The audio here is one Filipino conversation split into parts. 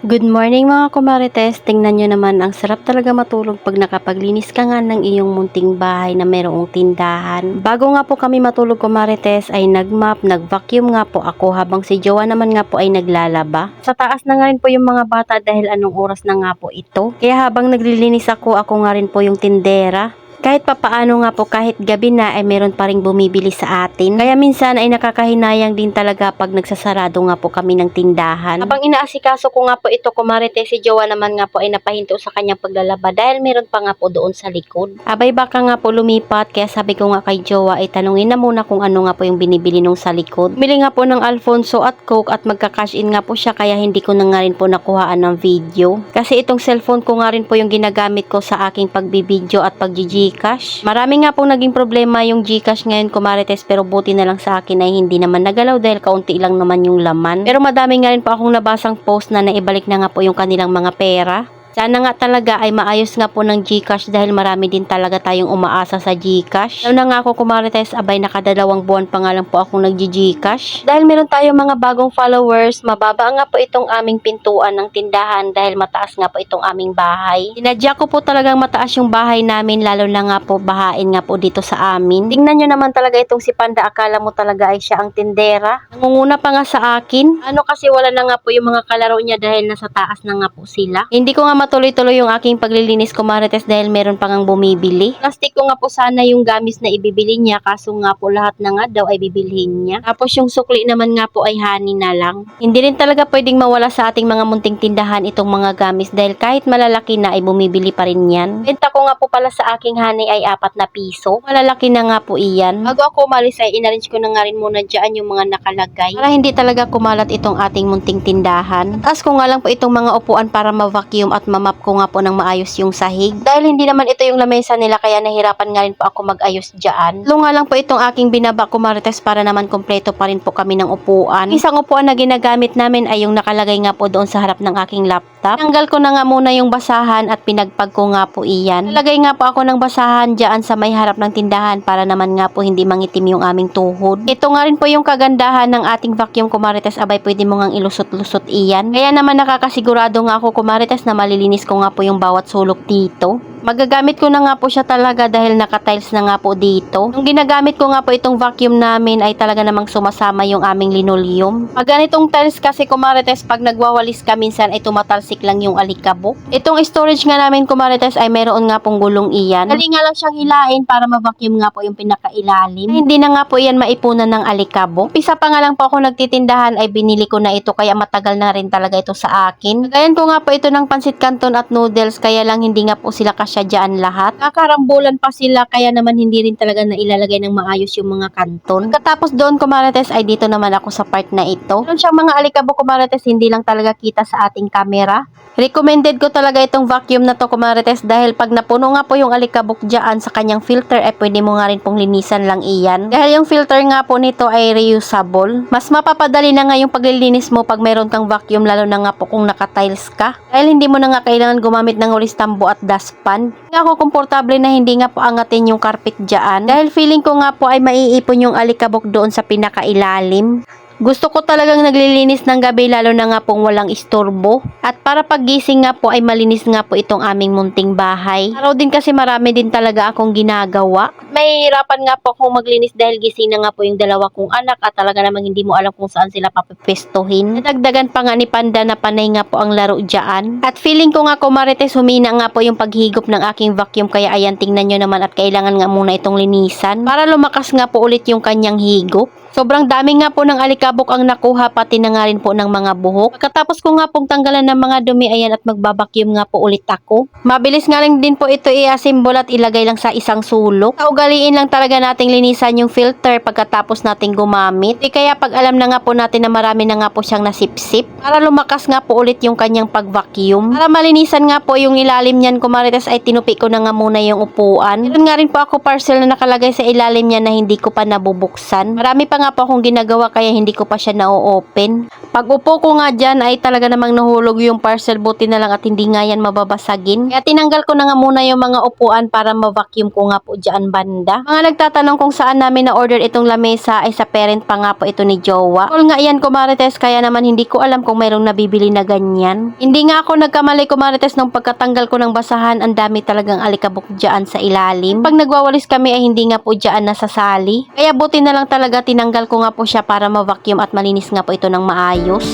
Good morning mga kumarites, tingnan nyo naman ang sarap talaga matulog pag nakapaglinis ka nga ng iyong munting bahay na mayroong tindahan. Bago nga po kami matulog kumarites ay nagmap, nagvacuum nga po ako habang si Jowa naman nga po ay naglalaba. Sa taas na nga rin po yung mga bata dahil anong oras na nga po ito. Kaya habang naglilinis ako nga rin po yung tindera. Kahit papaano nga po kahit gabi na ay meron pa ring bumibili sa atin. Kaya minsan ay nakakahinayang din talaga pag nagsasarado nga po kami ng tindahan. Habang inaasikaso ko nga po ito kumarite, si Jowa naman nga po ay napahinto sa kanyang paglalaba dahil meron pa nga po doon sa likod. Abay baka nga po lumipat kaya sabi ko nga kay Jowa ay tanungin na muna kung ano nga po yung binibili nung sa likod. Bili nga po ng Alfonso at Coke at magka-cash in nga po siya kaya hindi ko na nga rin po nakuhaan ng video. Kasi itong cellphone ko nga rin po yung ginagamit ko sa aking pagbibideo at pag-GCash. Marami nga pong naging problema yung GCash ngayon kumarites pero buti na lang sa akin ay hindi naman nagalaw dahil kaunti lang naman yung laman. Pero madami nga rin po akong nabasang post na naibalik na nga po yung kanilang mga pera. Sana nga talaga ay maayos nga po ng GCash dahil marami din talaga tayong umaasa sa GCash. Lalo na nga ako kumarites, abay nakadalawang buwan pa nga lang po akong nag-GCash. Dahil meron tayong mga bagong followers, mababa nga po itong aming pintuan ng tindahan dahil mataas nga po itong aming bahay. Sinadya ko po talagang mataas yung bahay namin lalo na nga po bahain nga po dito sa amin. Tingnan nyo naman talaga itong si Panda, akala mo talaga ay siya ang tindera. Nangunguna pa nga sa akin. Ano kasi wala na nga po yung mga kalaro niya dahil nasa taas na nga po sila. Hindi ko nga matuloy-tuloy yung aking paglilinis kumarites dahil meron pa ngang bumibili. Plastic ko nga po sana yung gamis na ibibili niya kaso nga po lahat na nga daw ay bibilhin niya. Tapos yung sukli naman nga po ay honey na lang. Hindi rin talaga pwedeng mawala sa ating mga munting tindahan itong mga gamis dahil kahit malalaki na ay bumibili pa rin yan. Benta ko nga po pala sa aking honey ay 4 na piso. Malalaki na nga po iyan. Bago ako umalis ay inarrange ko na nga rin muna dyan yung mga nakalagay para hindi talaga kumalat itong ating munting tindahan. Taas ko nga lang po itong mga upuan para ma-vacuum at mamap ko nga po ng maayos yung sahig. Dahil hindi naman ito yung lamesa nila kaya nahirapan nga rin po ako mag-ayos dyan. Lunga lang po itong aking binaba kumarites para naman kompleto pa rin po kami ng upuan. Isang upuan na ginagamit namin ay yung nakalagay nga po doon sa harap ng aking laptop. Tanggal ko na nga muna yung basahan at pinagpag ko nga po iyan. Nalagay nga po ako ng basahan dyan sa may harap ng tindahan para naman nga po hindi mangitim yung aming tuhod. Ito nga rin po yung kagandahan ng ating vacuum kumarites, abay pwede mo ngang ilusot-lusot iyan. Kaya naman nakakasigurado nga ako kumarites na malilinis ko nga po yung bawat sulok dito. Magagamit ko na nga po siya talaga dahil naka-tiles na nga po dito. Nung ginagamit ko nga po itong vacuum namin ay talaga namang sumasama yung aming linoleum. Pag ganitong tiles kasi kumarites, pag nagwawalis ka minsan ay tumatalsik lang yung alikabok. Itong storage nga namin kumarites ay meron nga pong gulong iyan. Dali nga lang siyang hilain para ma-vacuum nga po yung pinakailalim. Hindi na nga po iyan maipunan ng alikabok. Pisa pa nga lang po ako nagtitindahan ay binili ko na ito kaya matagal na rin talaga ito sa akin. Nagayan ko nga po ito ng pansit canton at noodles kaya lang hindi nga po sila kasya dyan lahat. Kakarambulan pa sila kaya naman hindi rin talaga na ilalagay ng maayos yung mga kanton. Pagkatapos doon kumarites ay dito naman ako sa part na ito. Meron siyang mga alikabok kumarites, hindi lang talaga kita sa ating camera. Recommended ko talaga itong vacuum na to kumarites dahil pag napuno nga po yung alikabok dyan sa kanyang filter ay pwede mo nga rin pong linisan lang iyan. Dahil yung filter nga po nito ay reusable. Mas mapapadali na nga yung paglilinis mo pag meron kang vacuum lalo na nga po kung naka-tiles ka. Dahil hindi mo na nga kailangan gumamit ng walis tambo at dustpan. Hindi ako komportable na hindi nga po angatin yung carpet dyan dahil feeling ko nga po ay maiipon yung alikabok doon sa pinakailalim. Gusto ko talagang naglilinis ng gabi lalo na nga pong walang istorbo. At para paggising nga po ay malinis nga po itong aming munting bahay. Araw din kasi marami din talaga akong ginagawa. Mahihirapan nga po akong maglinis dahil gising na nga po yung dalawa kong anak at talaga namang hindi mo alam kung saan sila papipestuhin. Nadagdagan pa nga ni Panda na panay nga po ang laro dyan. At feeling ko nga kumarites humina nga po yung paghigop ng aking vacuum kaya ayan tingnan nyo naman at kailangan nga muna itong linisan para lumakas nga po ulit yung kanyang higop. Sobrang dami nga po ng alikabok ang nakuha pati na nga rin po ng mga buhok. Pagkatapos ko nga pong tanggalan ng mga dumi ayan at magbabacuum nga po ulit ako. Mabilis nga lang din po ito i-assemble at ilagay lang sa isang sulok. Kaugaliin lang talaga nating linisan yung filter pagkatapos nating gumamit. Di kaya pag alam na nga po natin na marami na nga po siyang nasipsip para lumakas nga po ulit yung kanyang pag-vacuum. Para malinisan nga po yung ilalim niyan kumarites ay tinupi ko na nga muna yung upuan. Meron nga rin po ako parcel na nakalagay sa ilalim niya na hindi ko pa nabubuksan. Marami pa nga po akong ginagawa kaya hindi ko pa siya na-open. Pag upo ko nga dyan ay talaga namang nahulog yung parcel, buti na lang at hindi nga yan mababasagin. Kaya tinanggal ko na nga muna yung mga upuan para ma-vacuum ko nga po dyan banda. Mga nagtatanong kung saan namin na-order itong lamesa ay sa parent pa nga po ito ni Jowa. All nga yan kumarites, kaya naman hindi ko alam kung mayroong nabibili na ganyan. Hindi nga ako nagkamali kumarites nung pagkatanggal ko ng basahan, ang dami talagang alikabok dyan sa ilalim. Pag nagwawalis kami ay hindi nga po dyan nasasali. Kaya buti na lang talaga tinanggal ko nga po siya para ma-vacuum at malinis nga po ito ng maayos.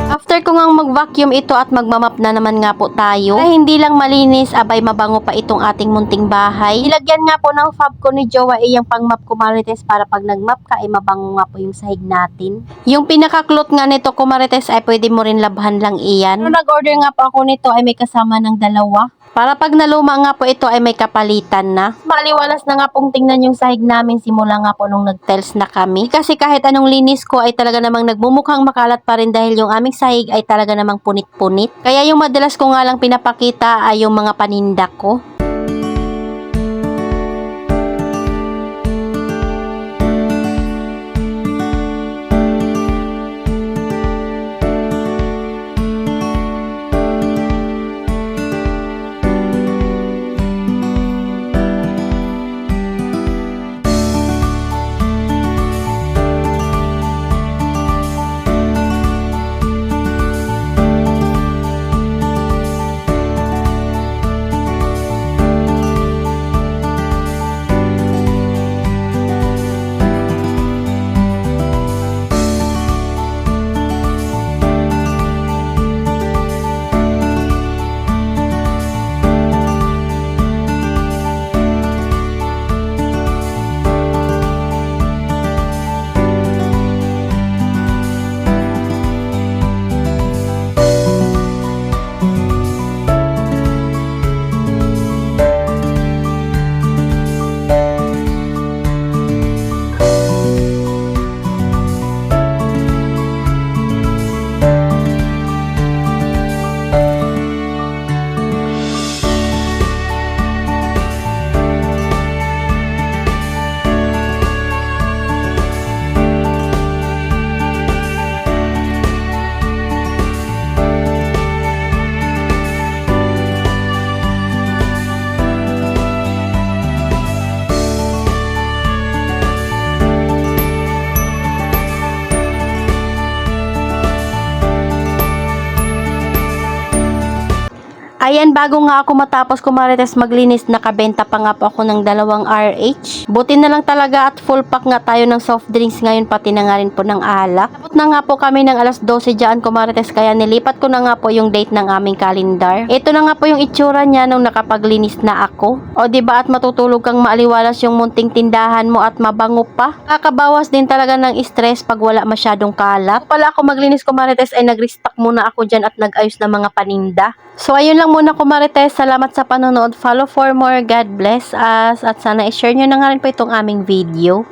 After ko ngang mag-vacuum ito at magmamap na naman nga po tayo. Kaya hindi lang malinis, abay mabango pa itong ating munting bahay. Ilagyan nga po ng fab ko ni Jowa yung pang-map kumarites para pag nag-map ka ay mabango nga po yung sahig natin. Yung pinaka-cloth nga nito kumarites ay pwede mo rin labhan lang iyan. Nung nag-order nga po ako nito ay may kasama ng dalawa. Para pag naluma nga po ito ay may kapalitan na. Maliwalas na nga pong tingnan yung sahig namin simula nga po nung nag-tiles na kami. Kasi kahit anong linis ko ay talaga namang nagmumukhang makalat pa rin dahil yung aming sahig ay talaga namang punit-punit. Kaya yung madalas ko nga lang pinapakita ay yung mga paninda ko. Ayan, bago nga ako matapos kumarites maglinis, nakabenta pa nga po ako ng 2 RH. Buti na lang talaga at full pack nga tayo ng soft drinks ngayon, pati na nga rin po ng alak. Tapos na nga po kami ng alas 12 dyan kumarites, kaya nilipat ko na nga po yung date ng aming kalendar. Ito na nga po yung itsura niya nung nakapaglinis na ako. O diba at matutulog kang maaliwalas yung munting tindahan mo at mabango pa. Kakabawas din talaga ng stress pag wala masyadong kalat. Pala ako maglinis kumarites ay nag-restock muna ako dyan at nag-ayos ng mga paninda. So ayun lang muna kumarites, salamat sa panonood, follow for more, God bless us, at sana i-share nyo na nga rin po itong aming video.